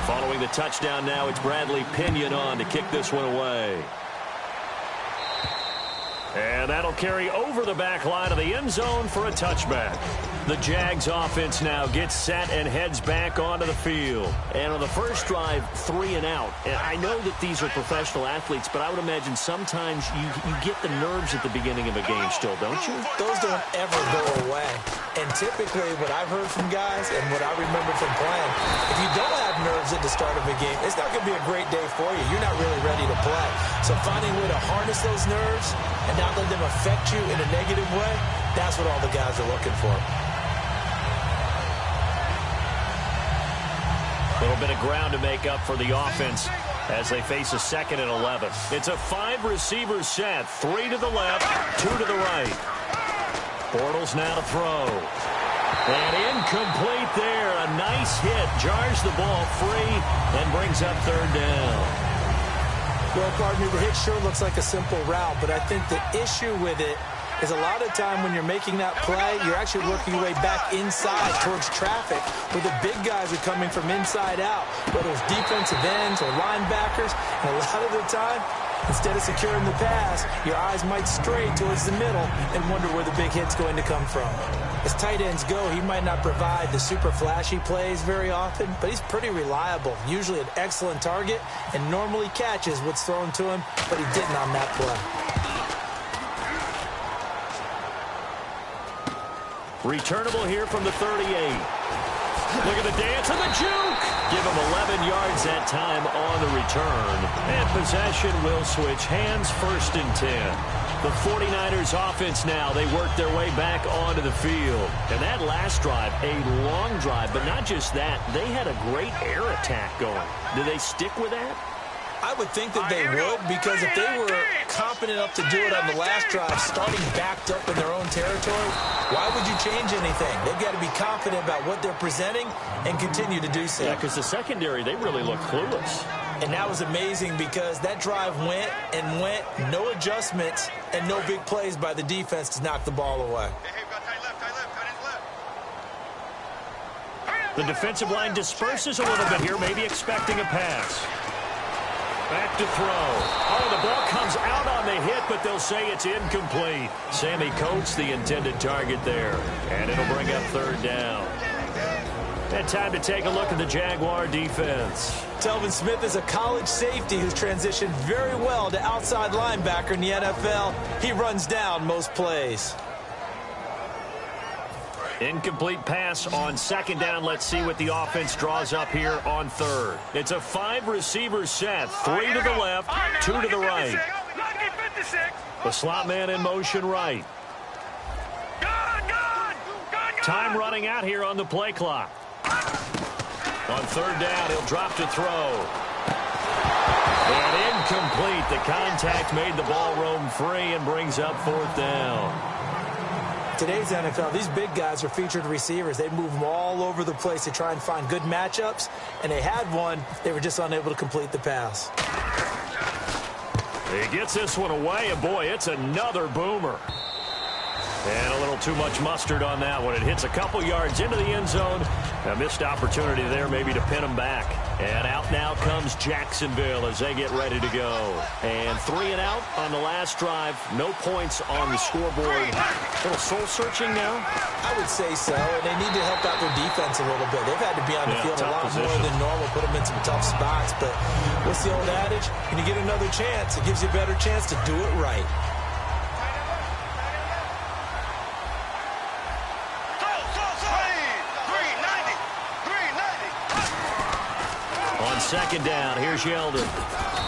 Following the touchdown now, it's Bradley Pinion on to kick this one away. And that'll carry over the back line of the end zone for a touchback. The Jags offense now gets set and heads back onto the field. And on the first drive, 3 and out. And I know that these are professional athletes, but I would imagine sometimes you get the nerves at the beginning of a game still, don't you? Those don't ever go away. And typically what I've heard from guys and what I remember from playing, if you don't have nerves at the start of a game, it's not going to be a great day for you. You're not really ready to play. So finding a way to harness those nerves and not let them affect you in a negative way, that's what all the guys are looking for. A little bit of ground to make up for the offense as they face a 2nd and 11. It's a 5-receiver set, 3 to the left, 2 to the right. Bortles now to throw. And incomplete there. A nice hit. Jars the ball free and brings up 3rd down. Well, partner, the hit sure looks like a simple route, but I think the issue with it is a lot of time when you're making that play, you're actually working your way back inside towards traffic where the big guys are coming from inside out, whether it's defensive ends or linebackers. And a lot of the time, instead of securing the pass, your eyes might stray towards the middle and wonder where the big hit's going to come from. As tight ends go, he might not provide the super flashy plays very often, but he's pretty reliable, usually an excellent target, and normally catches what's thrown to him, but he didn't on that play. Returnable here from the 38. Look at the dance and the juke. Give him 11 yards that time on the return. And possession will switch hands, 1st and 10. The 49ers offense now, they work their way back onto the field. And that last drive, a long drive, but not just that. They had a great air attack going. Do they stick with that? I would think that they would, because if they were confident enough to do it on the last drive, starting backed up in their own territory, why would you change anything? They've got to be confident about what they're presenting and continue to do so. Yeah, because the secondary, they really look clueless. And that was amazing because that drive went and went, no adjustments, and no big plays by the defense to knock the ball away. The defensive line disperses a little bit here, maybe expecting a pass. Back to throw. Oh, the ball comes out on the hit, but they'll say it's incomplete. Sammy Coates, the intended target there. And it'll bring up 3rd down. And time to take a look at the Jaguar defense. Telvin Smith is a college safety who's transitioned very well to outside linebacker in the NFL. He runs down most plays. Incomplete pass on 2nd down. Let's see what the offense draws up here on 3rd. It's a 5-receiver set. 3 to the left, 2 to the right. The slot man in motion right. Time running out here on the play clock. On 3rd down, he'll drop to throw. And incomplete. The contact made the ball roam free and brings up 4th down. Today's NFL, these big guys are featured receivers. They move them all over the place to try and find good matchups, and they had one. They were just unable to complete the pass. He gets this one away, and boy, it's another boomer. And a little too much mustard on that one. It hits a couple yards into the end zone. A missed opportunity there maybe to pin him back. And out now comes Jacksonville as they get ready to go. And 3 and out on the last drive. No points on the scoreboard. A little soul-searching now? I would say so. And they need to help out their defense a little bit. They've had to be on the field a lot more than normal, put them in some tough spots. But what's the old adage? When you get another chance, it gives you a better chance to do it right. On 2nd down, here's Yeldon.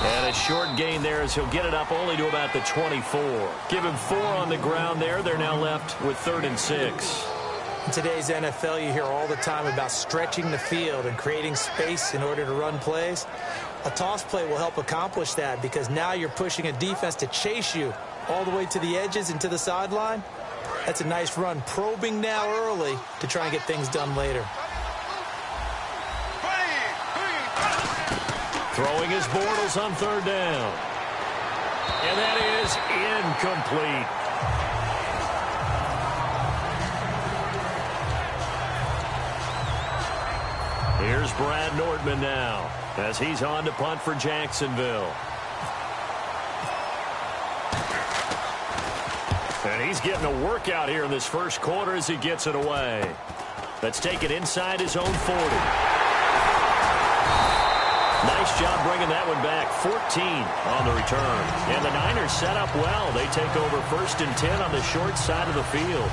And a short gain there as he'll get it up only to about the 24. Give him 4 on the ground there. They're now left with 3rd and 6. In today's NFL, you hear all the time about stretching the field and creating space in order to run plays. A toss play will help accomplish that because now you're pushing a defense to chase you all the way to the edges and to the sideline. That's a nice run, probing now early to try and get things done later. Throwing his Bortles on 3rd down. And that is incomplete. Here's Brad Nordman now as he's on to punt for Jacksonville. And he's getting a workout here in this first quarter as he gets it away. Let's take it inside his own 40. Nice job bringing that one back. 14 on the return. And the Niners set up well. They take over 1st and 10 on the short side of the field.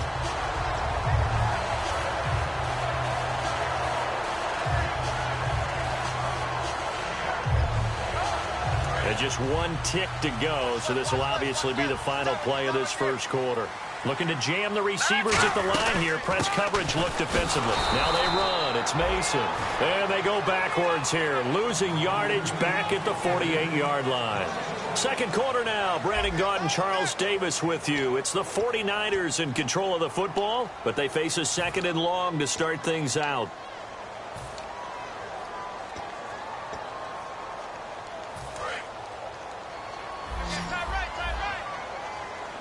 And just one tick to go, so this will obviously be the final play of this first quarter. Looking to jam the receivers at the line here. Press coverage look defensively. Now they run. It's Mason. And they go backwards here. Losing yardage back at the 48-yard line. Second quarter now. Brandon Gaudin and Charles Davis with you. It's the 49ers in control of the football, but they face a 2nd and long to start things out.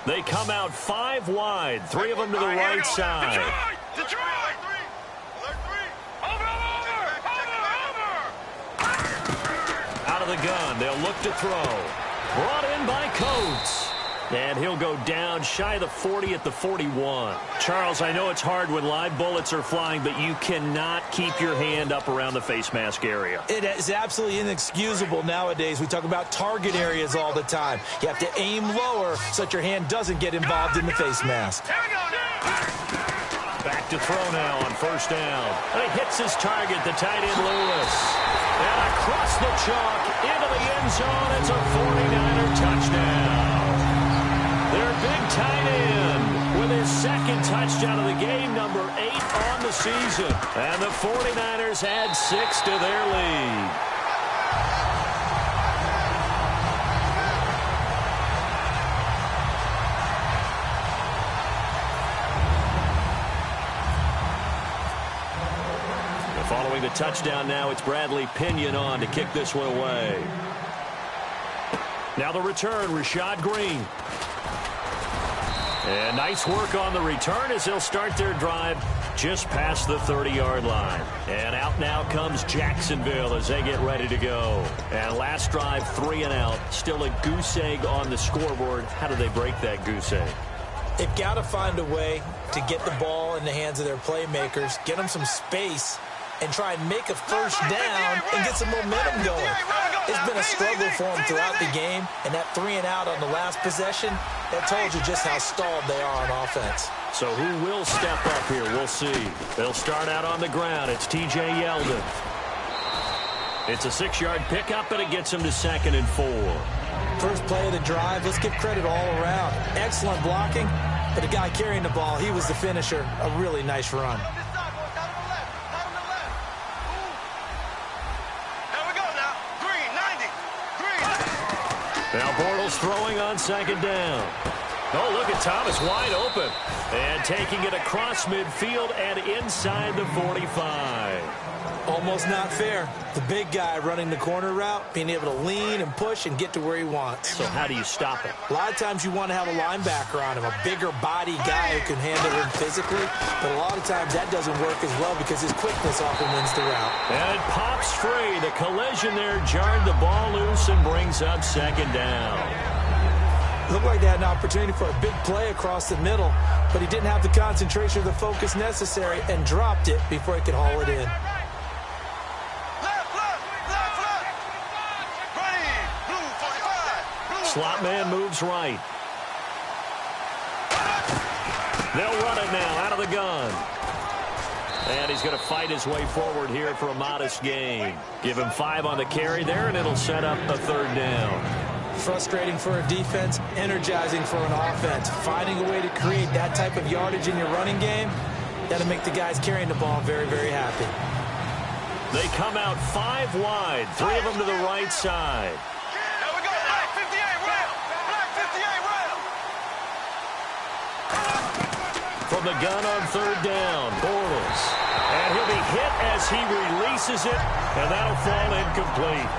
They come out 5 wide, 3 of them to the right side. Detroit! Out of the gun, they'll look to throw. Brought in by Coates. And he'll go down shy of the 40 at the 41. Charles, I know it's hard when live bullets are flying, but you cannot keep your hand up around the face mask area. It is absolutely inexcusable nowadays. We talk about target areas all the time. You have to aim lower so that your hand doesn't get involved in the face mask. Back to throw now on 1st down. And he hits his target, the tight end Lewis. And across the chalk into the end zone. It's a 49er touchdown. Their big tight end with his 2nd touchdown of the game, number 8 on the season. And the 49ers add 6 to their lead. And following the touchdown now, it's Bradley Pinion on to kick this one away. Now the return, Rashad Green. And nice work on the return as they'll start their drive just past the 30-yard line. And out now comes Jacksonville as they get ready to go. And last drive, 3 and out. Still a goose egg on the scoreboard. How do they break that goose egg? They've got to find a way to get the ball in the hands of their playmakers, get them some space, and try and make a first down and get some momentum going. It's been a struggle for them throughout the game, and that 3 and out on the last possession, that told you just how stalled they are on offense. So who will step up here? We'll see. They'll start out on the ground. It's T.J. Yeldon. It's a 6-yard pickup, and it gets him to 2nd and 4. First play of the drive, let's give credit all around. Excellent blocking, but the guy carrying the ball, he was the finisher. A really nice run. Now Bortles throwing on 2nd down. Oh, look at Thomas wide open. And taking it across midfield and inside the 45. Almost not fair. The big guy running the corner route, being able to lean and push and get to where he wants. So how do you stop it? A lot of times you want to have a linebacker on him, a bigger body guy who can handle him physically. But a lot of times that doesn't work as well because his quickness often wins the route. And it pops free. The collision there jarred the ball loose and brings up 2nd down. Looked like they had an opportunity for a big play across the middle, but he didn't have the concentration or the focus necessary and dropped it before he could haul it in. Slot man moves right. They'll run it now out of the gun. And he's going to fight his way forward here for a modest gain. Give him 5 on the carry there, and it'll set up a 3rd down. Frustrating for a defense, energizing for an offense. Finding a way to create that type of yardage in your running game, that'll make the guys carrying the ball very, very happy. They come out 5 wide, 3 of them to the right side. From the gun on 3rd down, Bortles. And he'll be hit as he releases it, and that'll fall incomplete.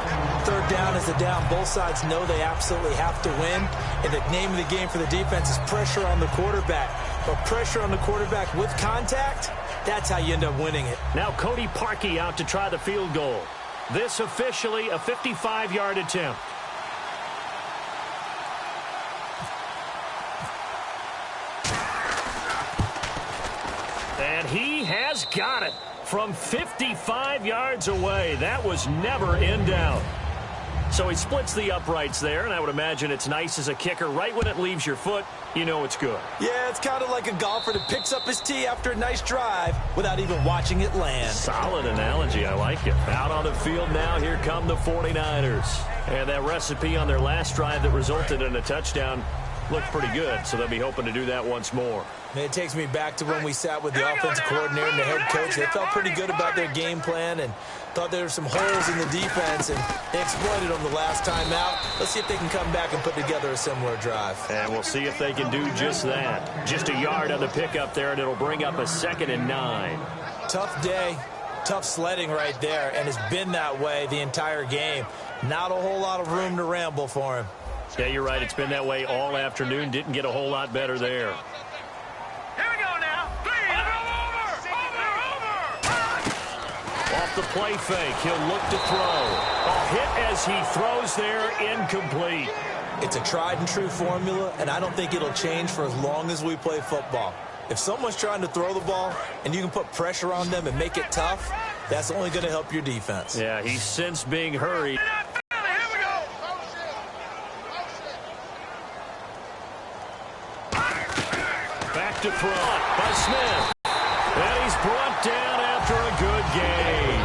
3rd down is the down. Both sides know they absolutely have to win, and the name of the game for the defense is pressure on the quarterback. But pressure on the quarterback with contact, That's how you end up winning it. Now Cody Parkey out to try the field goal. This officially a 55-yard attempt. And he has got it from 55 yards away. That was never in doubt. So he splits the uprights there, and I would imagine it's nice as a kicker. Right when it leaves your foot, you know it's good. Yeah, it's kind of like a golfer that picks up his tee after a nice drive without even watching it land. Solid analogy. I like it. Out on the field now, here come the 49ers. And that recipe on their last drive that resulted in a touchdown looked pretty good, so they'll be hoping to do that once more. And it takes me back to when we sat with the offensive coordinator and the head coach. They felt pretty good about their game plan and thought there were some holes in the defense, and they exploited them the last time out. Let's see if they can come back and put together a similar drive. And we'll see if they can do just that. Just a yard on the pickup there, and it'll bring up a 2nd and 9. Tough day, tough sledding right there, and it's been that way the entire game. Not a whole lot of room to ramble for him. Yeah, you're right. It's been that way all afternoon. Didn't get a whole lot better there. Here we go now. Off the play fake, he'll look to throw. A hit as he throws there, incomplete. It's a tried and true formula, and I don't think it'll change for as long as we play football. If someone's trying to throw the ball and you can put pressure on them and make it tough, that's only going to help your defense. Yeah, he's since being hurried. Back to throw by Smith. And he's brought down after a good gain.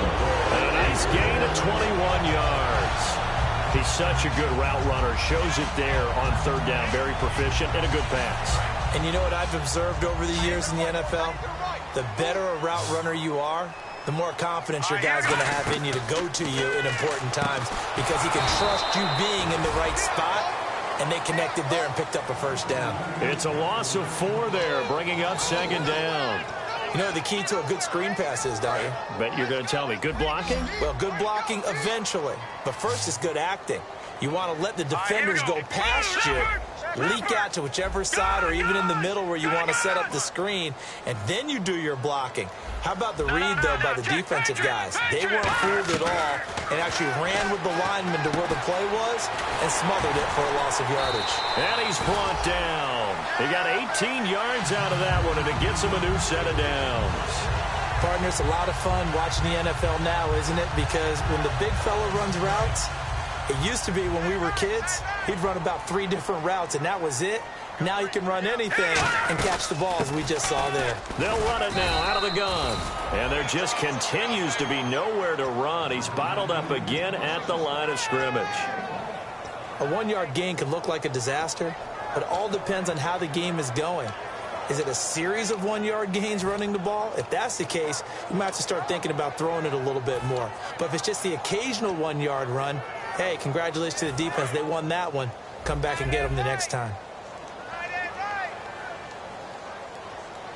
And a nice gain of 21 yards. He's such a good route runner. Shows it there on 3rd down. Very proficient and a good pass. And you know what I've observed over the years in the NFL? The better a route runner you are, the more confidence your guy's going to have in you to go to you in important times because he can trust you being in the right spot. And they connected there and picked up a 1st down. It's a loss of 4 there, bringing up 2nd down. You know what the key to a good screen pass is, don't you? Bet you're going to tell me. Good blocking? Well, good blocking eventually. But first is good acting. You want to let the defenders go past you, leak out to whichever side or even in the middle where you want to set up the screen, and then you do your blocking. How about the read, though, by the defensive guys? They weren't fooled at all and actually ran with the lineman to where the play was and smothered it for a loss of yardage. And he's brought down. He got 18 yards out of that one, and it gets him a new set of downs. Partner, it's a lot of fun watching the NFL now, isn't it? Because when the big fella runs routes, it used to be when we were kids, he'd run about 3 different routes, and that was it. Now he can run anything and catch the ball, as we just saw there. They'll run it now out of the gun. And there just continues to be nowhere to run. He's bottled up again at the line of scrimmage. A 1-yard gain can look like a disaster, but it all depends on how the game is going. Is it a series of 1-yard gains running the ball? If that's the case, you might have to start thinking about throwing it a little bit more. But if it's just the occasional 1-yard run, hey, congratulations to the defense. They won that one. Come back and get them the next time.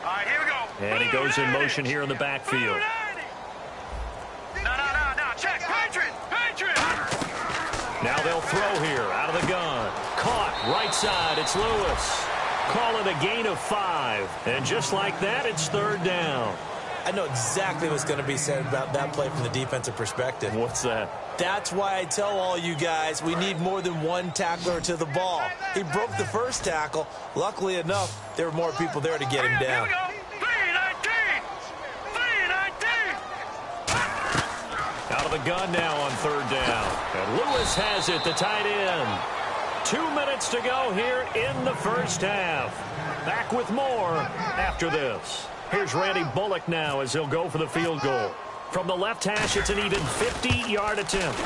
All right, here we go. And he goes in motion here in the backfield. No, check. Patriot. Now they'll throw here out of the gun. Caught right side. It's Lewis. Call it a gain of 5. And just like that, it's 3rd down. I know exactly what's going to be said about that play from the defensive perspective. What's that? That's why I tell all you guys we need more than one tackler to the ball. He broke the first tackle. Luckily enough, there were more people there to get him down. Here we go. 3-19. Out of the gun now on 3rd down. And Lewis has it, the tight end. 2 minutes to go here in the first half. Back with more after this. Here's Randy Bullock now as he'll go for the field goal. From the left hash, it's an even 50-yard attempt.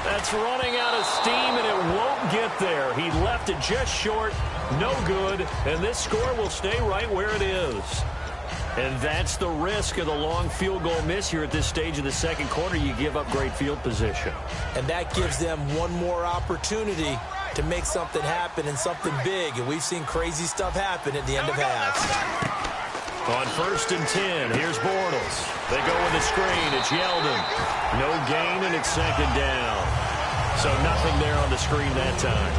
That's running out of steam, and it won't get there. He left it just short, no good, and this score will stay right where it is. And that's the risk of the long field goal miss here at this stage of the second quarter. You give up great field position. And that gives them one more opportunity to make something happen and something big. And we've seen crazy stuff happen at the end of halves. On 1st and 10, here's Bortles. They go with the screen. It's Yeldon. No gain, and it's 2nd down. So nothing there on the screen that time.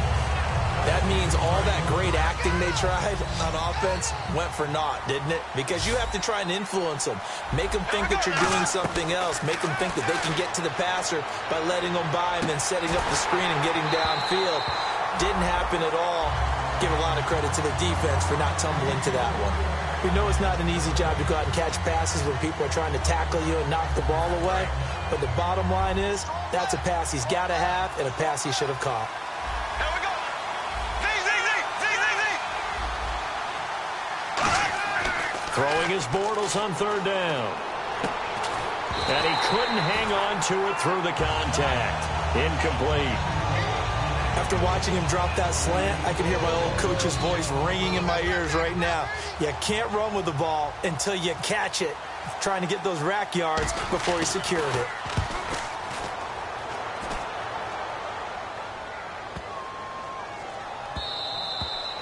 That means all that great acting they tried on offense went for naught, didn't it? Because you have to try and influence them. Make them think that you're doing something else. Make them think that they can get to the passer by letting them by and then setting up the screen and getting downfield. Didn't happen at all. Give a lot of credit to the defense for not tumbling to that one. We know it's not an easy job to go out and catch passes when people are trying to tackle you and knock the ball away. But the bottom line is, that's a pass he's got to have and a pass he should have caught. Here we go. Throwing his Bortles on third down. And he couldn't hang on to it through the contact. Incomplete. After watching him drop that slant, I can hear my old coach's voice ringing in my ears right now. You can't run with the ball until you catch it. Trying to get those rack yards before he secured it.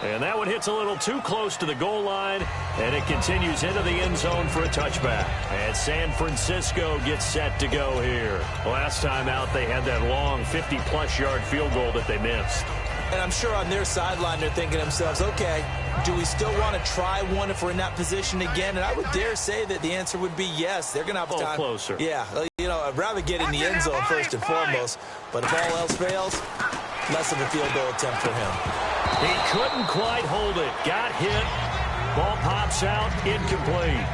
And that one hits a little too close to the goal line, and it continues into the end zone for a touchback. And San Francisco gets set to go here. Last time out, they had that long 50-plus yard field goal that they missed. And I'm sure on their sideline they're thinking to themselves, okay, do we still want to try one if we're in that position again? And I would dare say that the answer would be yes. They're going to have time. A little closer. Yeah, you know, I'd rather get in the end zone first and foremost. But if all else fails, less of a field goal attempt for him. He couldn't quite hold it. Got hit. Ball pops out. Incomplete.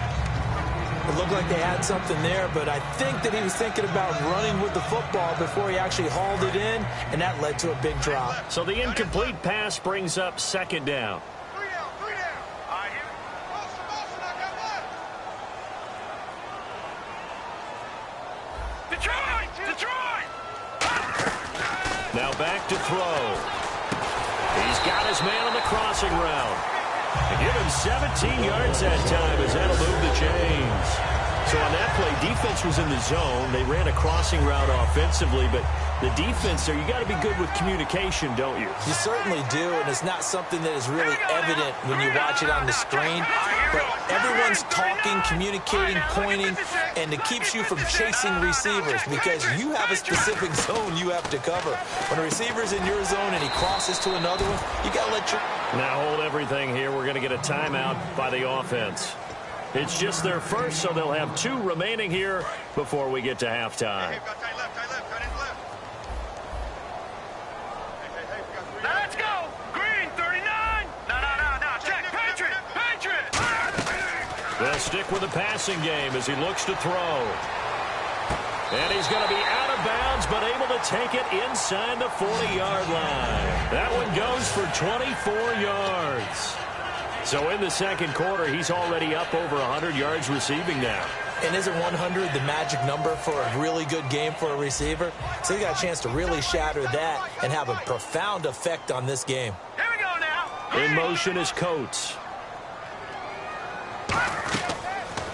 It looked like they had something there, but I think that he was thinking about running with the football before he actually hauled it in, and that led to a big drop. So the incomplete pass brings up second down. Three down. All right, here. Motion, I got one. Detroit! Now back to throw. He's got his man on the crossing route. Give him 17 yards that time as that'll move the chains. So on that play, defense was in the zone. They ran a crossing route offensively, but the defense there, you got to be good with communication, don't you? You certainly do, and it's not something that is really evident when you watch it on the screen. But everyone's talking, communicating, pointing, and it keeps you from chasing receivers because you have a specific zone you have to cover. When a receiver's in your zone and he crosses to another one, you got to let your... Now hold everything here. We're going to get a timeout by the offense. It's just their first, so they'll have 2 remaining here before we get to halftime. Now let's go. Green, 39. No. Check. Patriot. They'll stick with the passing game as he looks to throw. And he's going to be out of bounds, but able to take it inside the 40-yard line. That one goes for 24 yards. So in the second quarter, he's already up over 100 yards receiving now. And isn't 100 the magic number for a really good game for a receiver? So he got a chance to really shatter that and have a profound effect on this game. Here we go now. In motion is Coates.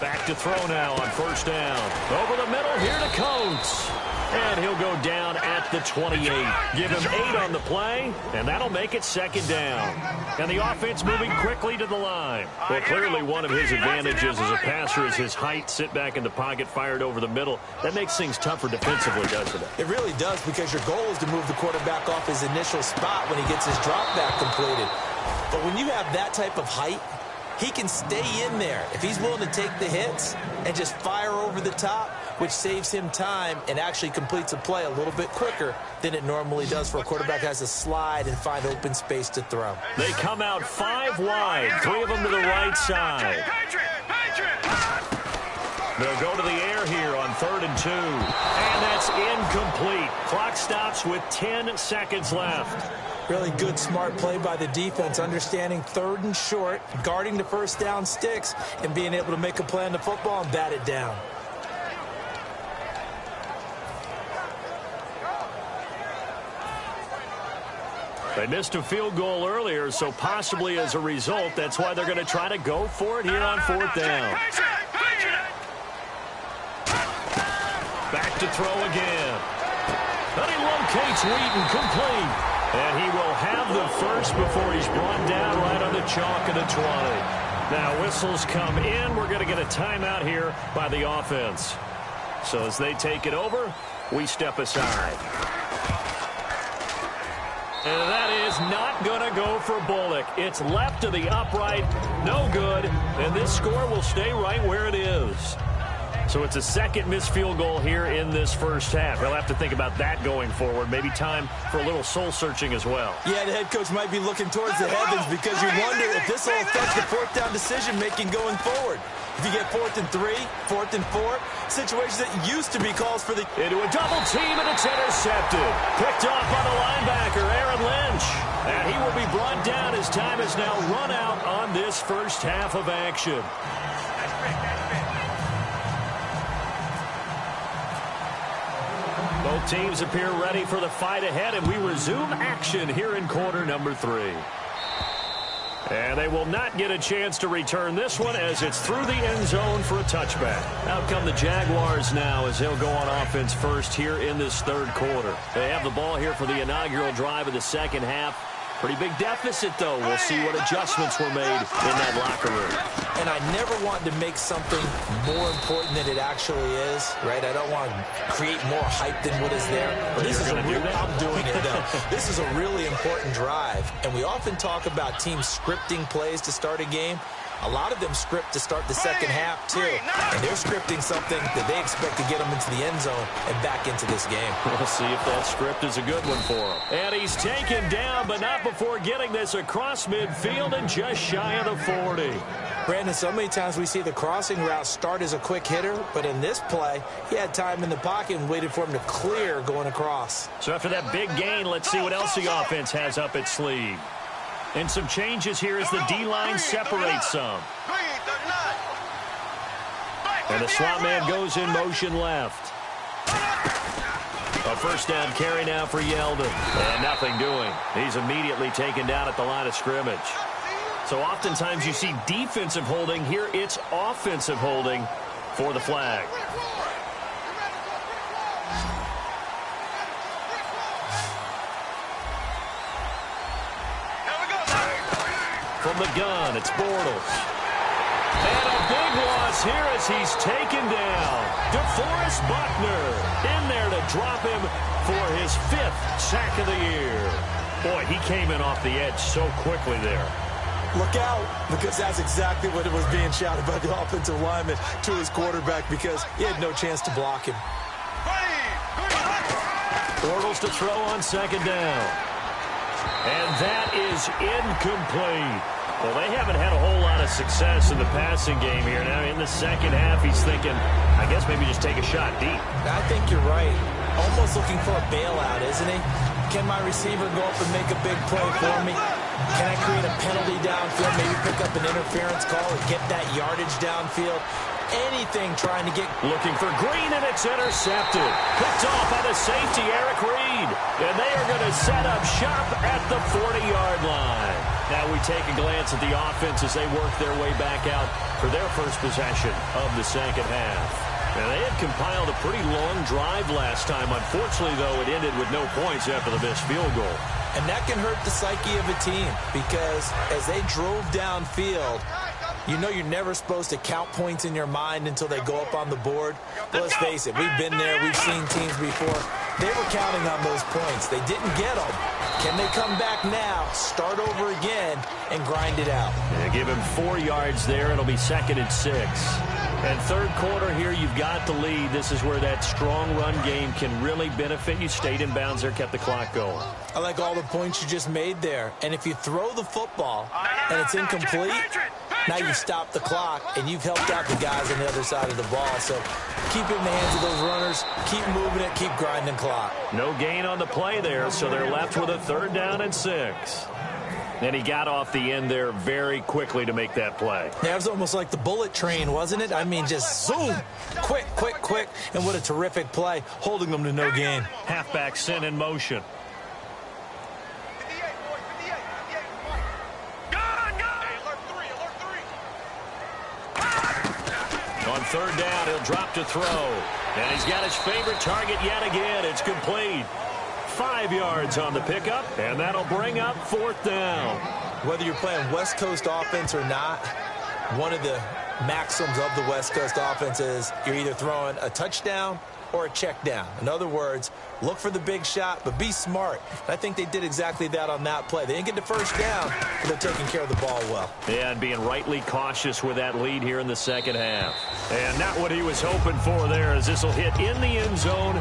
Back to throw now on first down. Over the middle, here to Coates. And he'll go down at the 28. Give him 8 on the play, and that'll make it second down. And the offense moving quickly to the line. Well, clearly one of his advantages as a passer is his height. Sit back in the pocket, fired over the middle. That makes things tougher defensively, doesn't it? It really does, because your goal is to move the quarterback off his initial spot when he gets his drop back completed. But when you have that type of height, he can stay in there if he's willing to take the hits and just fire over the top, which saves him time and actually completes a play a little bit quicker than it normally does for a quarterback who has to slide and find open space to throw. They come out 5 wide, 3 of them to the right side. They'll go to the air here on 3rd and 2. And that's incomplete. Clock stops with 10 seconds left. Really good, smart play by the defense, understanding 3rd and short, guarding the first down sticks, and being able to make a play on the football and bat it down. They missed a field goal earlier, so possibly as a result, that's why they're going to try to go for it here on 4th down. Back to throw again. And he locates Wheaton, complete. And he will have the first before he's brought down right on the chalk of the 20. Now whistles come in. We're going to get a timeout here by the offense. So as they take it over, we step aside. And that is not going to go for Bullock. It's left to the upright. No good. And this score will stay right where it is. So it's a second missed field goal here in this first half. He'll have to think about that going forward. Maybe time for a little soul-searching as well. Yeah, the head coach might be looking towards the heavens because you wonder if this will affect the fourth down decision-making going forward. If you get 4th and 3, 4th and 4, situations that used to be calls for the... Into a double team, and it's intercepted. Picked off by the linebacker, Aaron Lynch. And he will be brought down as time has now run out on this first half of action. Both teams appear ready for the fight ahead, and we resume action here in quarter number 3. And they will not get a chance to return this one as it's through the end zone for a touchback. Out come the Jaguars now as they'll go on offense first here in this third quarter. They have the ball here for the inaugural drive of the second half. Pretty big deficit, though. We'll see what adjustments were made in that locker room. And I never want to make something more important than it actually is, right? I don't want to create more hype than what is there. But this is I'm doing it, though. This is a really important drive. And we often talk about teams scripting plays to start a game. A lot of them script to start the second half, too. And they're scripting something that they expect to get them into the end zone and back into this game. We'll see if that script is a good one for him. And he's taken down, but not before getting this across midfield and just shy of the 40. Brandon, so many times we see the crossing route start as a quick hitter, but in this play, he had time in the pocket and waited for him to clear going across. So after that big gain, let's see what else the offense has up its sleeve. And some changes here as the D-line separates some. And the slot man goes in motion left. A first down carry now for Yeldon. And nothing doing. He's immediately taken down at the line of scrimmage. So oftentimes you see defensive holding. Here it's offensive holding for the flag. From the gun, it's Bortles. And a big loss here as he's taken down. DeForest Buckner in there to drop him for his 5th sack of the year. Boy, he came in off the edge so quickly there. Look out, because that's exactly what it was being shouted by the offensive lineman to his quarterback because he had no chance to block him. Bortles to throw on second down. And that is incomplete. Well, they haven't had a whole lot of success in the passing game here. Now, in the second half, he's thinking, I guess maybe just take a shot deep. I think you're right. Almost looking for a bailout, isn't he? Can my receiver go up and make a big play for me? Can I create a penalty downfield, maybe pick up an interference call and get that yardage downfield? Anything trying to get... Looking for Green, and it's intercepted. Picked off by the safety, Eric Reed. And they are going to set up shop at the 40-yard line. Now we take a glance at the offense as they work their way back out for their first possession of the second half. Now, they had compiled a pretty long drive last time. Unfortunately, though, it ended with no points after the missed field goal. And that can hurt the psyche of a team because as they drove downfield, you know you're never supposed to count points in your mind until they go up on the board. But let's face it, we've been there. We've seen teams before. They were counting on those points. They didn't get them. Can they come back now, start over again, and grind it out? Yeah, give him 4 yards there. It'll be 2nd and 6. And third quarter here, you've got the lead. This is where that strong run game can really benefit you. Stayed in bounds there, kept the clock going. I like all the points you just made there. And if you throw the football and it's incomplete, now you stop the clock and you've helped out the guys on the other side of the ball. So keep it in the hands of those runners. Keep moving it. Keep grinding clock. No gain on the play there, so they're left with a 3rd down and 6. And he got off the end there very quickly to make that play. Yeah, it was almost like the bullet train, wasn't it? I mean, just zoom, quick, quick, quick. And what a terrific play, holding them to no gain. Halfback sent in motion. On 3rd down, he'll drop to throw. And he's got his favorite target yet again. It's complete. 5 yards on the pickup, and that'll bring up 4th down. Whether you're playing West Coast offense or not, one of the maxims of the West Coast offense is you're either throwing a touchdown or a check down. In other words, look for the big shot, but be smart. I think they did exactly that on that play. They didn't get the first down, but they're taking care of the ball well. Yeah, and being rightly cautious with that lead here in the second half. And not what he was hoping for there, as this will hit in the end zone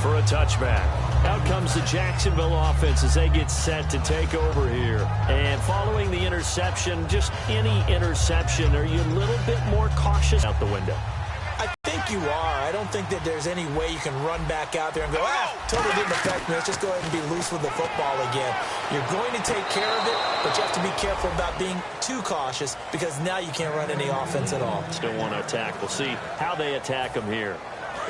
for a touchback. Out comes the Jacksonville offense as they get set to take over here. And following the interception, just any interception, are you a little bit more cautious out the window? I think you are. I don't think that there's any way you can run back out there and go, totally didn't affect me. Let's just go ahead and be loose with the football again. You're going to take care of it, but you have to be careful about being too cautious because now you can't run any offense at all. Still want to attack. We'll see how they attack them here.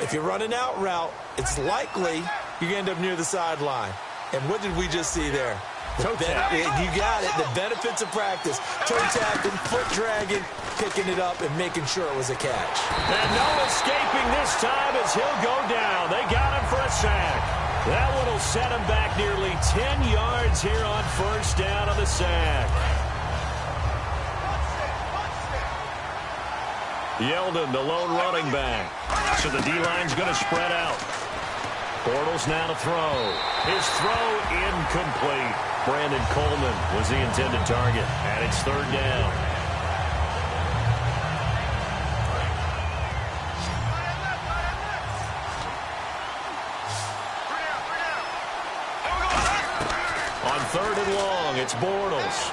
If you're running out route, it's likely you're going to end up near the sideline. And what did we just see there? Toe tap. You got it. The benefits of practice. Toe tapping, foot dragging, picking it up, and making sure it was a catch. And no escaping this time as he'll go down. They got him for a sack. That one will set him back nearly 10 yards here on first down on the sack. Yeldon, the lone running back. So the D-line's going to spread out. Bortles now to throw. His throw incomplete. Brandon Coleman was the intended target, and it's third down. On third and long, it's Bortles.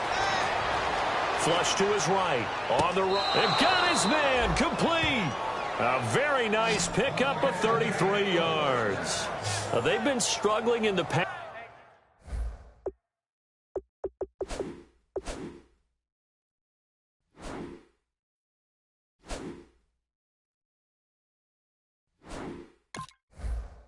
Flush to his right. On the right. And got his man. Complete. A very nice pickup of 33 yards. They've been struggling in the past.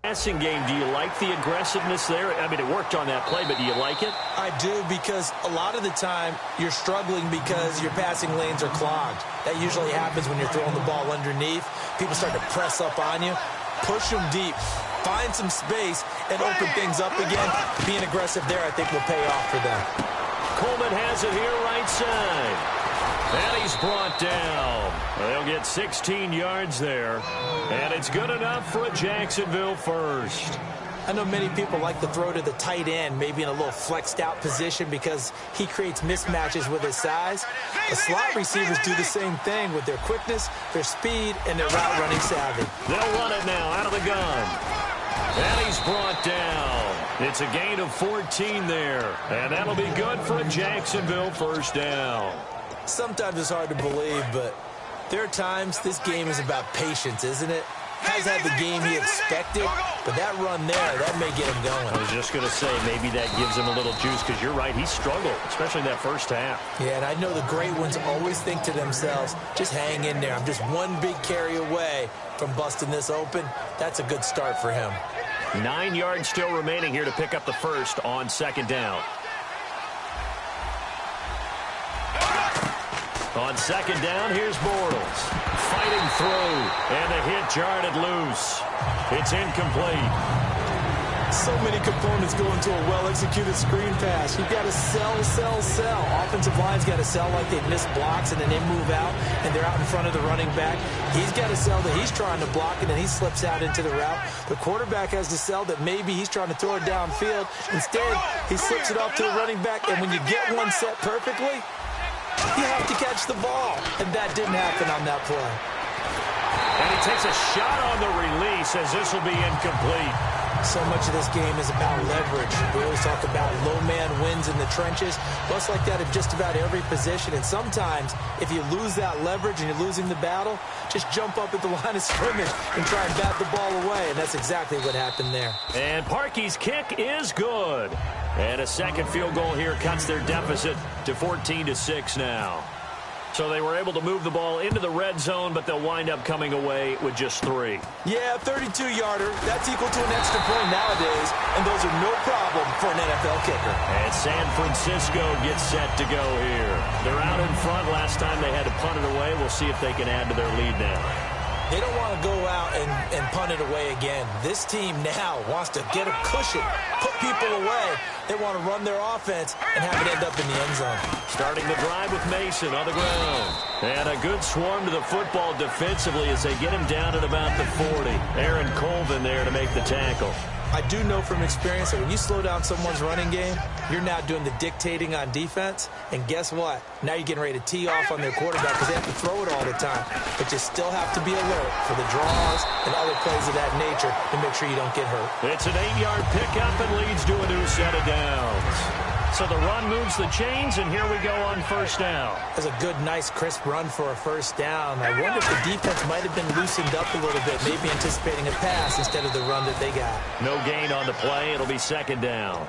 Passing game, do you like the aggressiveness there? I mean, it worked on that play, but do you like it? I do, because a lot of the time you're struggling because your passing lanes are clogged. That usually happens when you're throwing the ball underneath. People start to press up on you. Push them deep. Find some space and open things up again. Being aggressive there, I think, will pay off for them. Coleman has it here right side. And he's brought down. They'll get 16 yards there. And it's good enough for a Jacksonville first. I know many people like to throw to the tight end, maybe in a little flexed out position because he creates mismatches with his size. The slot receivers do the same thing with their quickness, their speed, and their route running savvy. They'll run it now out of the gun. And he's brought down. It's a gain of 14 there. And that'll be good for a Jacksonville first down. Sometimes it's hard to believe, but there are times this game is about patience, isn't it? Has had the game he expected, but that run there, that may get him going. I was just going to say, maybe that gives him a little juice, because you're right, he struggled, especially that first half. Yeah, and I know the great ones always think to themselves, just hang in there. I'm just one big carry away from busting this open. That's a good start for him. 9 yards still remaining here to pick up the first on second down. On second down, here's Bortles. Fighting through, and the hit jarred loose. It's incomplete. So many components go into a well-executed screen pass. You've got to sell. Offensive line's got to sell like they miss blocks, and then they move out, and they're out in front of the running back. He's got to sell that he's trying to block, and then he slips out into the route. The quarterback has to sell that maybe he's trying to throw it downfield. Instead, he slips it off to the running back, and when you get one set perfectly, you have to catch the ball, and that didn't happen on that play. And he takes a shot on the release as this will be incomplete. So much of this game is about leverage. We always talk about low man wins in the trenches. Plus like that in just about every position. And sometimes, if you lose that leverage and you're losing the battle, just jump up at the line of scrimmage and try and bat the ball away. And that's exactly what happened there. And Parkey's kick is good. And a second field goal here cuts their deficit to 14-6 now. So they were able to move the ball into the red zone, but they'll wind up coming away with just 3. Yeah, 32-yarder. That's equal to an extra point nowadays, and those are no problem for an NFL kicker. And San Francisco gets set to go here. They're out in front. Last time they had to punt it away. We'll see if they can add to their lead now. They don't want to go out and punt it away again. This team now wants to get a cushion, put people away. They want to run their offense and have it end up in the end zone. Starting the drive with Mason on the ground. And a good swarm to the football defensively as they get him down at about the 40. Aaron Colvin there to make the tackle. I do know from experience that when you slow down someone's running game, you're now doing the dictating on defense. And guess what? Now you're getting ready to tee off on their quarterback because they have to throw it all the time. But you still have to be alert for the draws and other plays of that nature to make sure you don't get hurt. It's an 8-yard pickup and leads to a new set of downs. So the run moves the chains, and here we go on first down. That's a good, nice, crisp run for a first down. I wonder if the defense might have been loosened up a little bit, maybe anticipating a pass instead of the run that they got. No gain on the play. It'll be second down.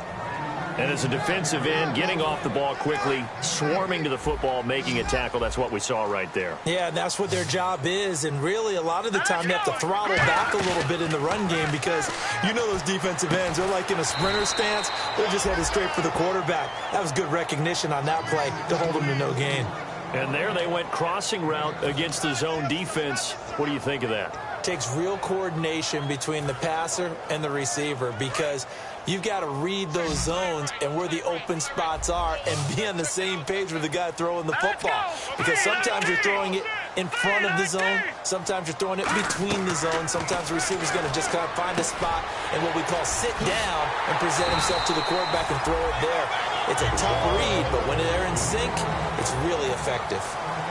And as a defensive end, getting off the ball quickly, swarming to the football, making a tackle, that's what we saw right there. Yeah, that's what their job is. And really, a lot of the time, they have to throttle back a little bit in the run game because you know those defensive ends, they're like in a sprinter stance. They're just headed straight for the quarterback. That was good recognition on that play to hold them to no gain. And there they went crossing route against the zone defense. What do you think of that? Takes real coordination between the passer and the receiver because you've got to read those zones and where the open spots are and be on the same page with the guy throwing the football. Because sometimes you're throwing it in front of the zone. Sometimes you're throwing it between the zones. Sometimes the receiver's going to just kind of find a spot and what we call sit down and present himself to the quarterback and throw it there. It's a tough read, but when they're in sync, it's really effective.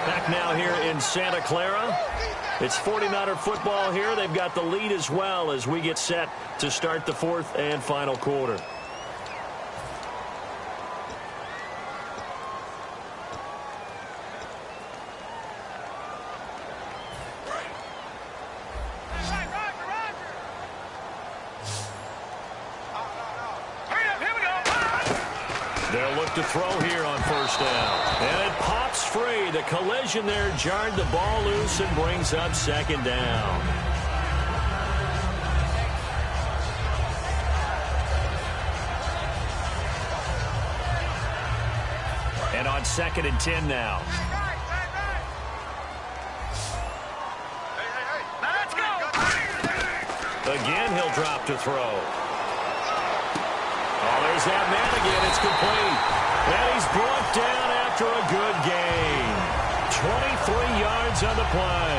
Back now here in Santa Clara. It's 49er football here. They've got the lead as well as we get set to start the fourth and final quarter. They'll look to throw here on first down. And it pops free. The collision there jarred the ball loose and brings up second down. And on 2nd and 10 now. Let's go. Again, he'll drop to throw. Oh, there's that man again. It's complete. And he's brought down after a good gain. 23 yards on the play.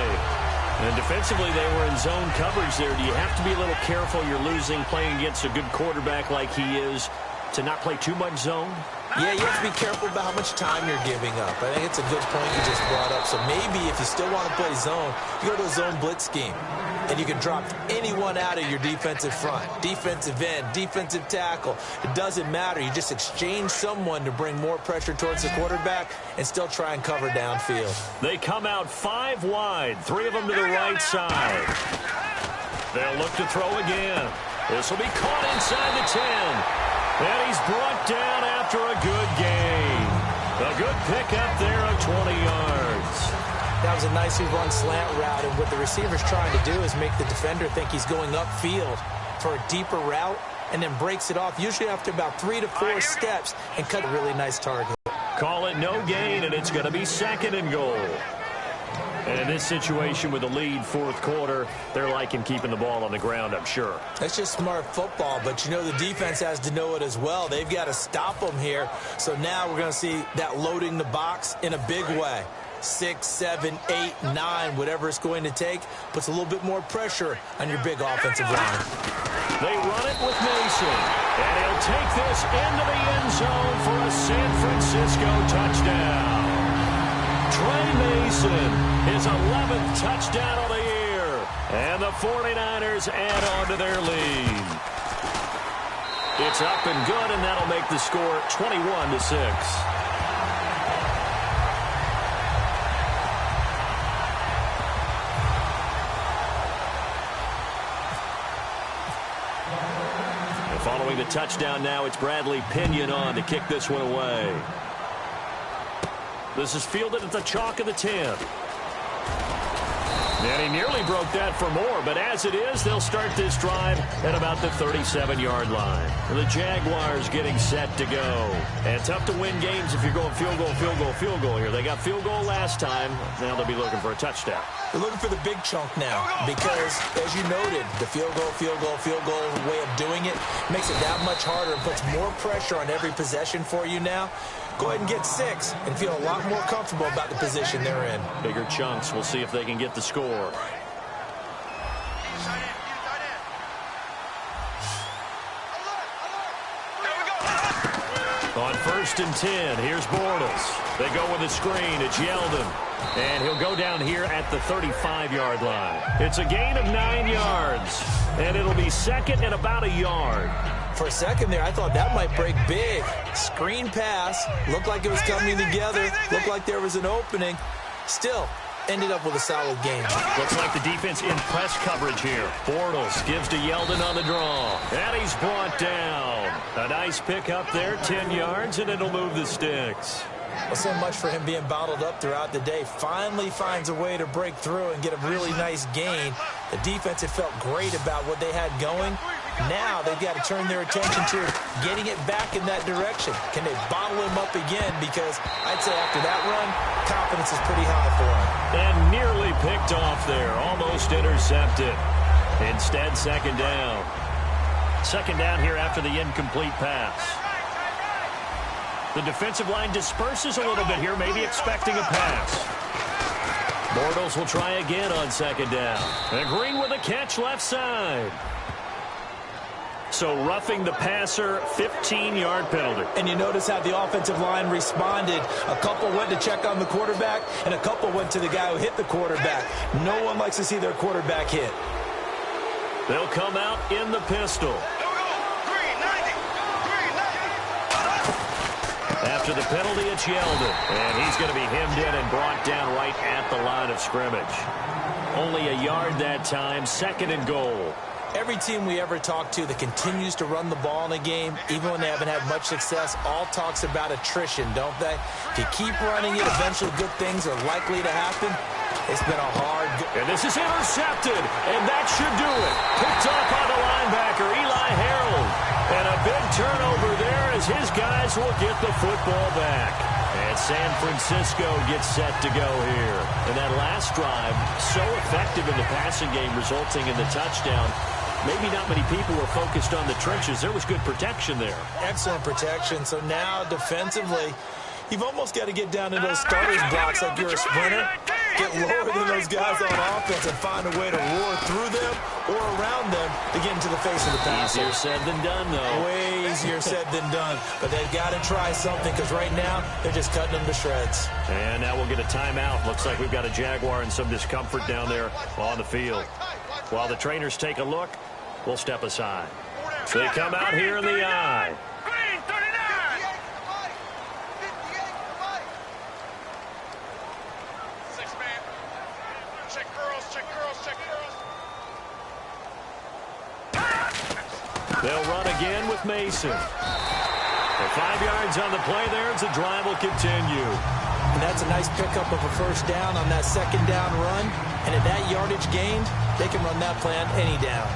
And defensively, they were in zone coverage there. Do you have to be a little careful? You're losing, playing against a good quarterback like he is, to not play too much zone? Yeah, you have to be careful about how much time you're giving up. I think it's a good point you just brought up. So maybe if you still want to play zone, you go to a zone blitz scheme. And you can drop anyone out of your defensive front, defensive end, defensive tackle. It doesn't matter. You just exchange someone to bring more pressure towards the quarterback and still try and cover downfield. They come out 5 wide, 3 of them to the right side. They'll look to throw again. This will be caught inside the 10. And he's brought down after a good gain. A good pickup there of 20 yards. That was a nicely run slant route, and what the receiver's trying to do is make the defender think he's going upfield for a deeper route and then breaks it off, usually after about 3 to 4 steps, and cut a really nice target. Call it no gain, and it's going to be 2nd and goal. And in this situation with the lead, 4th quarter, they're liking keeping the ball on the ground, I'm sure. That's just smart football, but you know the defense has to know it as well. They've got to stop them here. So now we're going to see that loading the box in a big way. 6, 7, 8, 9, whatever it's going to take, puts a little bit more pressure on your big offensive line. They run it with Mason, and he'll take this into the end zone for a San Francisco touchdown. Trey Mason, his 11th touchdown of the year, and the 49ers add on to their lead. It's up and good, and that'll make the score 21-6. Following the touchdown now, it's Bradley Pinion on to kick this one away. This is fielded at the chalk of the 10. And he nearly broke that for more, but as it is, they'll start this drive at about the 37-yard line. The Jaguars getting set to go. And tough to win games if you're going field goal, field goal, field goal here. They got field goal last time. Now they'll be looking for a touchdown. They're looking for the big chunk now because, as you noted, the field goal way of doing it makes it that much harder and puts more pressure on every possession for you now. Go ahead and get 6 and feel a lot more comfortable about the position they're in. Bigger chunks. We'll see if they can get the score. On 1st and 10, here's Bortles. They go with a screen. It's Yeldon. And he'll go down here at the 35-yard line. It's a gain of 9 yards. And it'll be second and about a yard. For a second there, I thought that might break big. Screen pass. Looked like it was coming together. Looked like there was an opening. Still, ended up with a solid game. Looks like the defense in press coverage here. Bortles gives to Yeldon on the draw. And he's brought down. A nice pick up there, 10 yards, and it'll move the sticks. Well, so much for him being bottled up throughout the day. Finally finds a way to break through and get a really nice gain. The defense had felt great about what they had going. Now they've got to turn their attention to getting it back in that direction. Can they bottle him up again? Because I'd say after that run, confidence is pretty high for him. And nearly picked off there. Almost intercepted. Instead, second down. Second down here after the incomplete pass. The defensive line disperses a little bit here, maybe expecting a pass. Bortles will try again on second down. And Green with a catch left side. So roughing the passer, 15-yard penalty. And you notice how the offensive line responded. A couple went to check on the quarterback, and a couple went to the guy who hit the quarterback. No one likes to see their quarterback hit. They'll come out in the pistol. After the penalty, it's Yeldon. And he's going to be hemmed in and brought down right at the line of scrimmage. Only a yard that time, second and goal. Every team we ever talk to that continues to run the ball in a game, even when they haven't had much success, all talks about attrition, don't they? If you keep running it, eventually good things are likely to happen. It's been a hard... And this is intercepted, and that should do it. Picked up by the linebacker, Eli Harold. And a big turnover there as his guys will get the football back. And San Francisco gets set to go here. And that last drive, so effective in the passing game, resulting in the touchdown. Maybe not many people were focused on the trenches. There was good protection there. Excellent protection. So now defensively, you've almost got to get down to those starters blocks like you're a sprinter. Get lower than those guys on offense and find a way to roar through them or around them to get into the face of the passer. Easier said than done, though. Way easier said than done. But they've got to try something because right now they're just cutting them to shreds. And now we'll get a timeout. Looks like we've got a Jaguar and some discomfort down there on the field. While the trainers take a look, we'll step aside. So they come out here in the eye. Green 39. 6-man. Check girls, check girls, check girls. They'll run again with Mason. And 5 yards on the play there as the drive will continue. And that's a nice pickup of a first down on that second down run. And at that yardage gained, they can run that play on any down.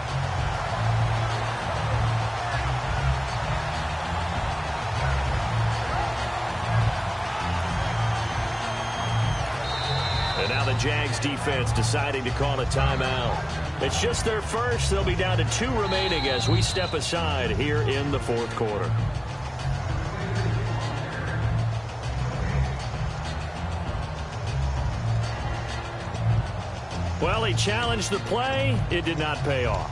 And now the Jags defense deciding to call a timeout. It's just their first. They'll be down to 2 remaining as we step aside here in the fourth quarter. Well, he challenged the play. It did not pay off.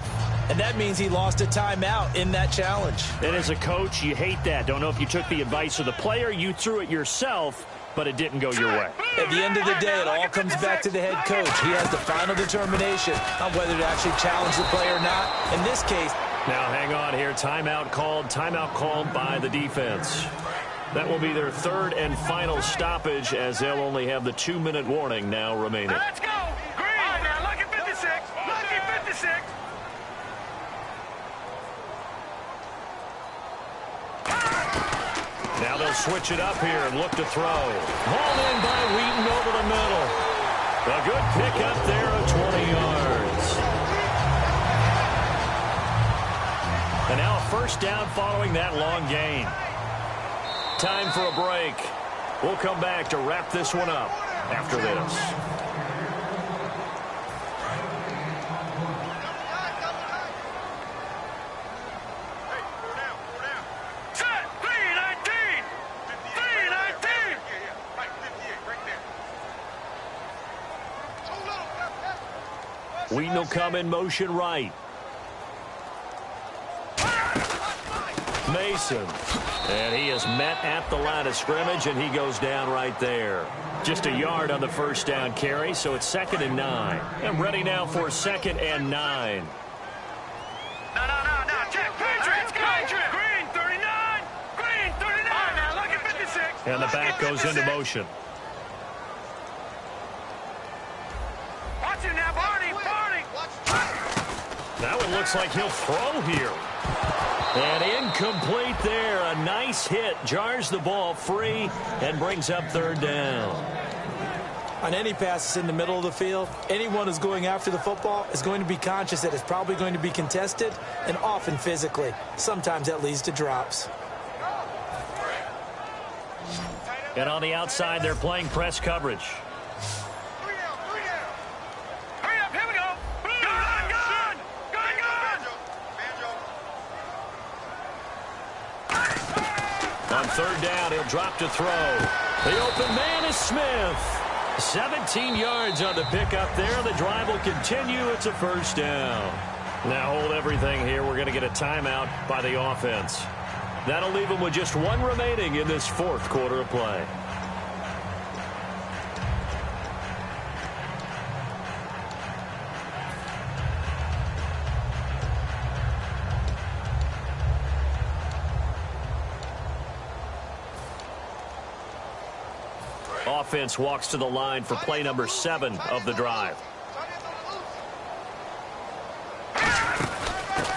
And that means he lost a timeout in that challenge. And as a coach, you hate that. Don't know if you took the advice of the player. You threw it yourself, but it didn't go your way. At the end of the day, it all comes back to the head coach. He has the final determination on whether to actually challenge the play or not. In this case... Now, hang on here. Timeout called by the defense. That will be their third and final stoppage as they'll only have the 2-minute warning now remaining. Let's go. Green. Now, lucky 56. Lucky 56. Now they'll switch it up here and look to throw. Hauled in by Wheaton over the middle. A good pick up there of yards. And now a first down following that long gain. Time for a break. We'll come back to wrap this one up after this. Wheaton will come in motion right. Mason. And he is met at the line of scrimmage, and he goes down right there. Just a yard on the first down carry, so it's 2nd and 9. And ready now for 2nd and 9. No. Check. Patriots. Green 39. Green 39. Now look at 56. And the back goes into motion. Watch him now, Barney. Now it looks like he'll throw here. And incomplete there. A nice hit. Jars the ball free and brings up 3rd down. On any passes in the middle of the field, anyone who's going after the football is going to be conscious that it's probably going to be contested, and often physically. Sometimes that leads to drops. And on the outside, they're playing press coverage. On 3rd down, he'll drop to throw. The open man is Smith. 17 yards on the pickup there. The drive will continue. It's a first down. Now hold everything here. We're going to get a timeout by the offense. That'll leave them with just 1 remaining in this 4th quarter of play. Offense walks to the line for play number 7 of the drive.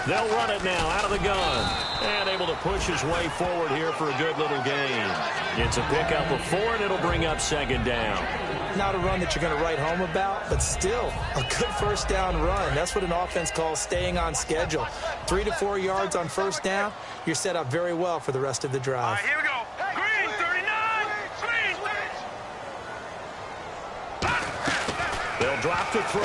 They'll run it now out of the gun. And able to push his way forward here for a good little gain. It's a pickup of 4, and it'll bring up 2nd down. Not a run that you're going to write home about, but still a good first down run. That's what an offense calls staying on schedule. 3 to 4 yards on first down. You're set up very well for the rest of the drive. All right, here we go. Green 39. Green. They'll drop to throw.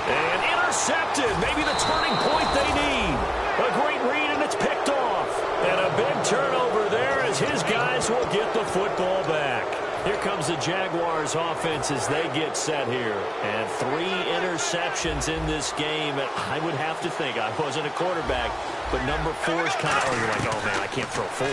And intercepted. Maybe the turning point they need. A great read, and it's picked off. And a big turnover there as his guys will get the football back. Here comes the Jaguars offense as they get set here. And 3 interceptions in this game. And I would have to think, I wasn't a quarterback, but number 4 is kind of, you're like, oh man, I can't throw 4.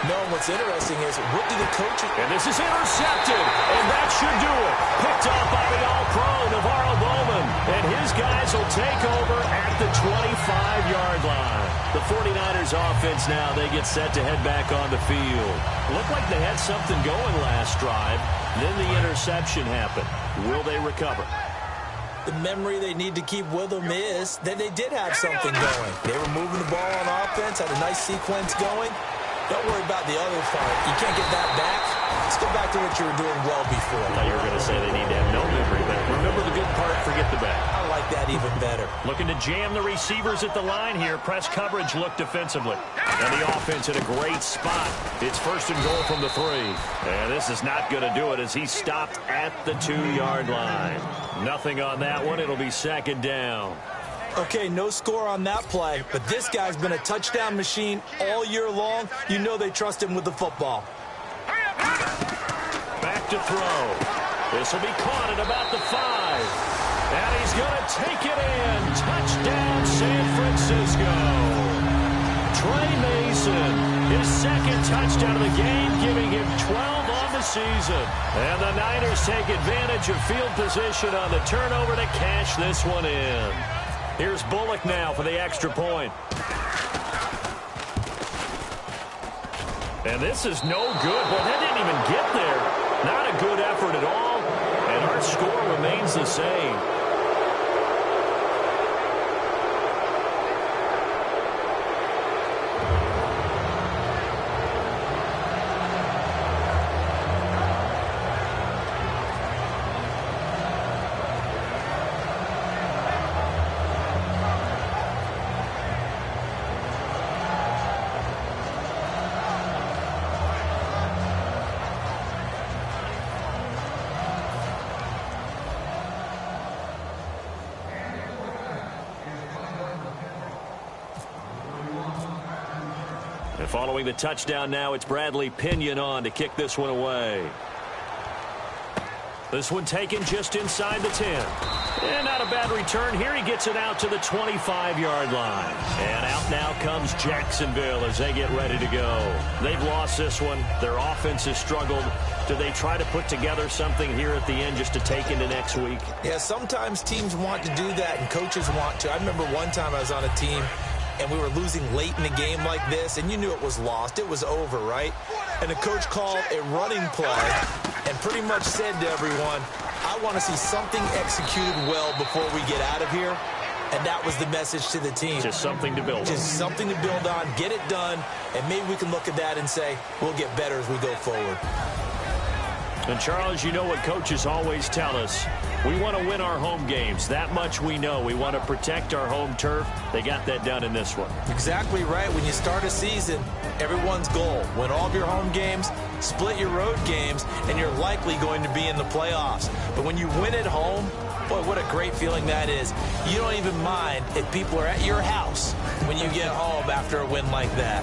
No, what's interesting is, what do the coaches... And this is intercepted, and that should do it. Picked off by the All-Pro, Navarro Bowman. And his guys will take over at the 25-yard line. The 49ers offense now, they get set to head back on the field. Looked like they had something going last drive. Then the interception happened. Will they recover? The memory they need to keep with them is that they did have something going. They were moving the ball on offense, had a nice sequence going. Don't worry about the other part. You can't get that back. Let's go back to what you were doing well before. I thought you were going to say they need to have no memory, but remember the good part, forget the bad. I like that even better. Looking to jam the receivers at the line here. Press coverage look defensively. And the offense in a great spot. It's 1st and goal from the 3. And this is not going to do it as he stopped at the 2-yard line. Nothing on that one. It'll be 2nd down. Okay, no score on that play, but this guy's been a touchdown machine all year long. You know they trust him with the football. Back to throw. This will be caught at about the 5. And he's going to take it in. Touchdown, San Francisco. Trey Mason, his 2nd touchdown of the game, giving him 12 on the season. And the Niners take advantage of field position on the turnover to cash this one in. Here's Bullock now for the extra point. And this is no good. Well, that didn't even get there. Not a good effort at all. And our score remains the same. And following the touchdown now, it's Bradley Pinion on to kick this one away. This one taken just inside the 10. And not a bad return here. He gets it out to the 25-yard line. And out now comes Jacksonville as they get ready to go. They've lost this one. Their offense has struggled. Do they try to put together something here at the end just to take into next week? Yeah, sometimes teams want to do that and coaches want to. I remember one time I was on a team and we were losing late in the game like this, and you knew it was lost. It was over, right? And the coach called a running play and pretty much said to everyone, I want to see something executed well before we get out of here. And that was the message to the team. Just something to build on. Just something to build on, get it done, and maybe we can look at that and say, we'll get better as we go forward. And, Charles, you know what coaches always tell us. We want to win our home games. That much we know. We want to protect our home turf. They got that done in this one. Exactly right. When you start a season, everyone's goal, win all of your home games, split your road games, and you're likely going to be in the playoffs. But when you win at home, boy, what a great feeling that is. You don't even mind if people are at your house when you get home after a win like that.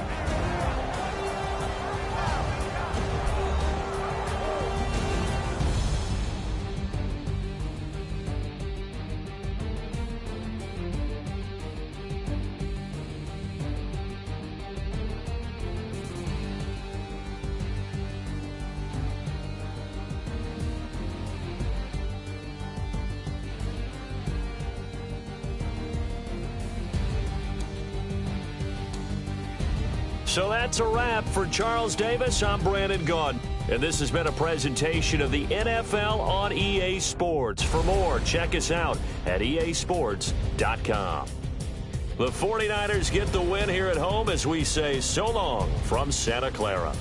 So that's a wrap for Charles Davis. I'm Brandon Gaudin. And this has been a presentation of the NFL on EA Sports. For more, check us out at easports.com. The 49ers get the win here at home as we say so long from Santa Clara.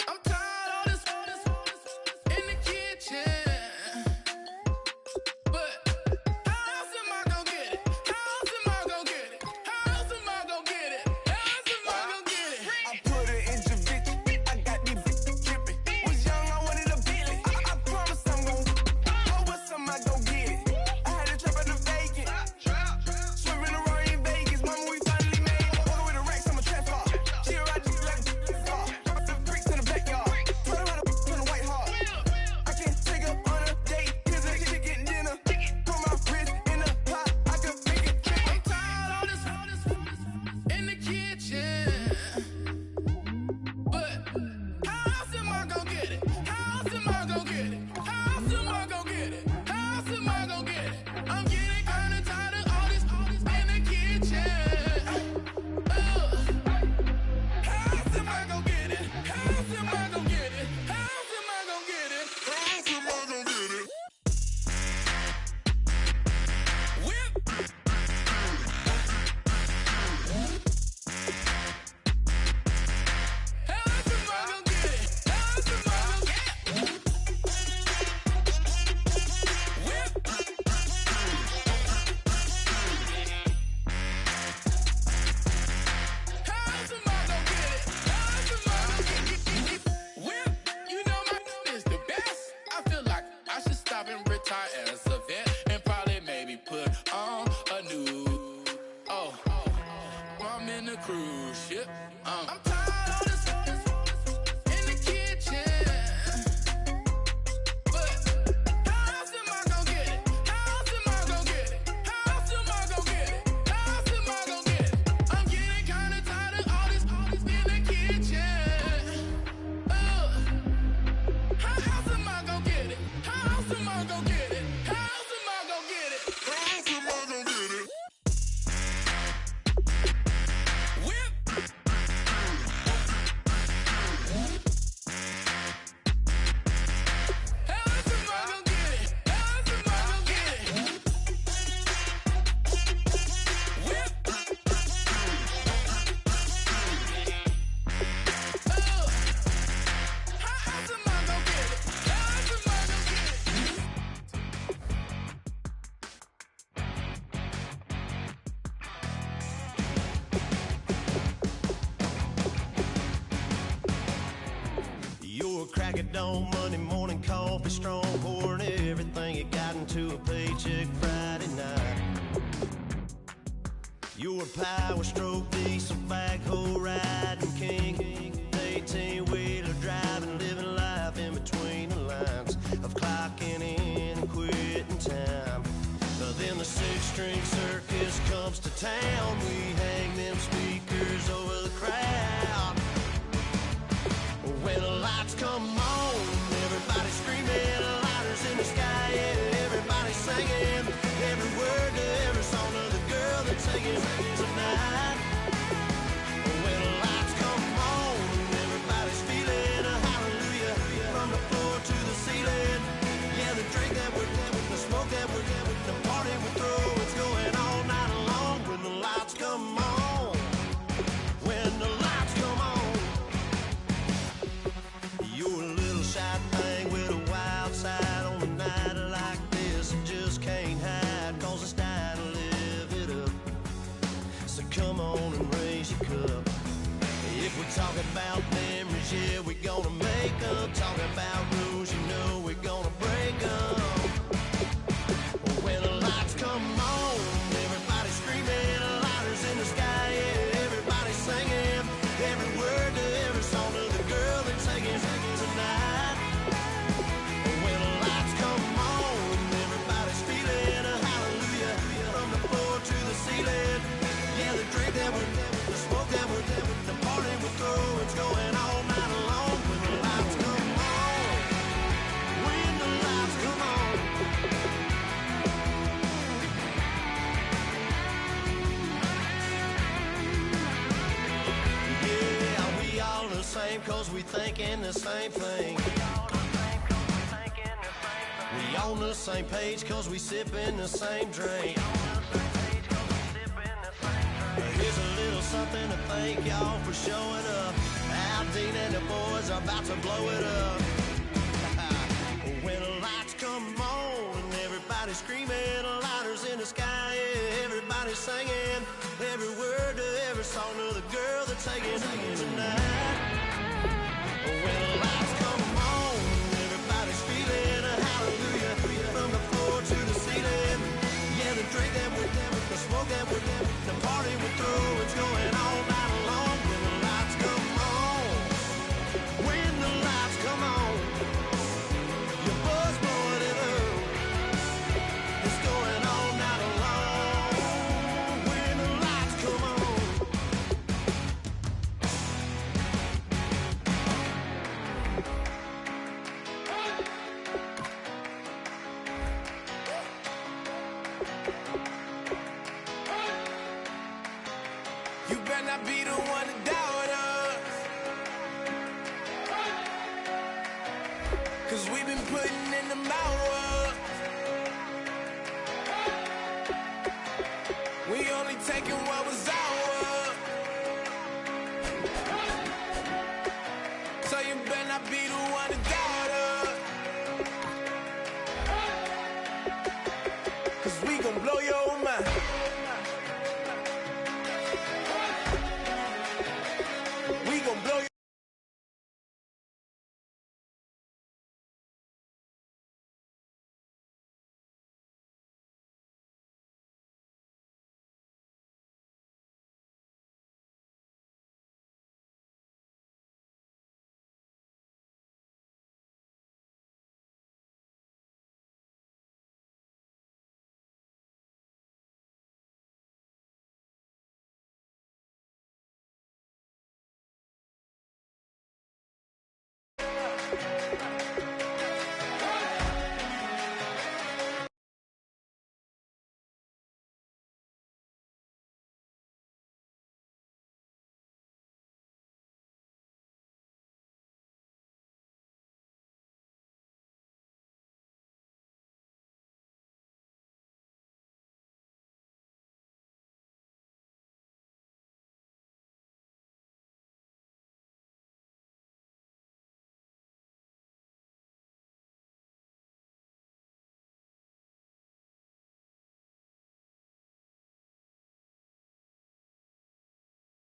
I'm tired of this in the kitchen. But how else am I gonna get it? How else am I gonna get it? How else am I gonna get it? How else am I gonna get it? I put it in Javicia. I got these bitches tripping. Was young, I wanted a Bentley. I promise I'm gon' oh, what's am I gon' get it? I had to trap out the vacant. Swerving around in Vegas. Mama, we finally made it. All the way to Rex, I'm a trap car. She a ride just like a car. Drop the bricks in the backyard. Turn around and turn the white heart. I can't take her on a date. Here's a chicken dinner. Put my wrist in the pot. I can make it trip. I'm tired of this in the kitchen. But how else am I gonna get it? How else am I gonna get it? How else am I gonna get it? How else am I gonna get it? I'm getting kinda tired of all this in the kitchen. How else am I gonna get it? How else am I gonna get it? How else am I gonna get it? How else am I gonna get it? Whip. How else am I gonna get it? How else am I gonna get it? Whip. How else am I gonna get it? How else am I gonna get it? Whip. You know my is the best. I feel like I should stop and retire as a vet and probably maybe put on a new. Oh, I'm in a cruise ship. I'm tired of this in the kitchen. But how else am I gonna get it? How else am I gonna get it? How else am I gonna get it? How else am I gonna get it? I'm getting kinda tired of all this in the kitchen. How else am I gonna get it? How else am I gonna get it? How else am I gonna get it? How else am I gonna get it? Whip. How else am I gonna get it? How else am I gonna get it? Whip. How else am I gonna get it? How else am I gonna get it? You're a crack at dawn, Monday morning coffee strong, pouring everything you got into a paycheck Friday night. You're a power stroke, diesel backhoe riding king, 18-wheeler driving, living life in between the lines of clocking in and quitting time. Then the six-string circus comes to town. We hang them speakers over the crowd. When the lights come on, everybody screaming, lighters in the sky, yeah, everybody singing every word to every song of the girl that's singing tonight. When the lights come on, everybody's feeling a hallelujah from the floor to the ceiling. Yeah, the drink that we're having, the smoke that we're having, the party we throw, it's going all night long. When the lights come on, when the lights come on. You're a little shy thing with a wild side on a night like this. You just can't hide, cause it's time to live it up. So come on and raise your cup. If we're talking about memories, yeah, we're gonna make up. Talking about rules, you know we're gonna break up. When the lights come on, everybody screaming, lighters in the sky, yeah, everybody singing every word to every song of the girl that's singing tonight. When the lights come on, everybody's feeling a hallelujah from the floor to the ceiling. Yeah, the drink that we're having, the smoke that we're having, the party we throw, it's going all night long. When the lights come on, when the lights come on. Yeah, we all the same cause we thinking the same thing. We on the same page cause we sipping the same drink. Here's a little something to thank y'all for showing up. Aldine and the boys are about to blow it up. When the lights come on and everybody's screaming, lighters in the sky, yeah, everybody's singing every word to every song of the girl they're taking tonight. When the lights come on, everybody's feeling a hallelujah from the floor to the ceiling. Yeah, the drink that we're doing, the smoke that we're doing, the party we're through, it's going all night long. When the lights come on, when the lights come on, your buzz blowing it up, it's going all night long. When the lights come on. You better not be the one to doubt us, 'cause we've been putting in the hours. We only taking what was ours.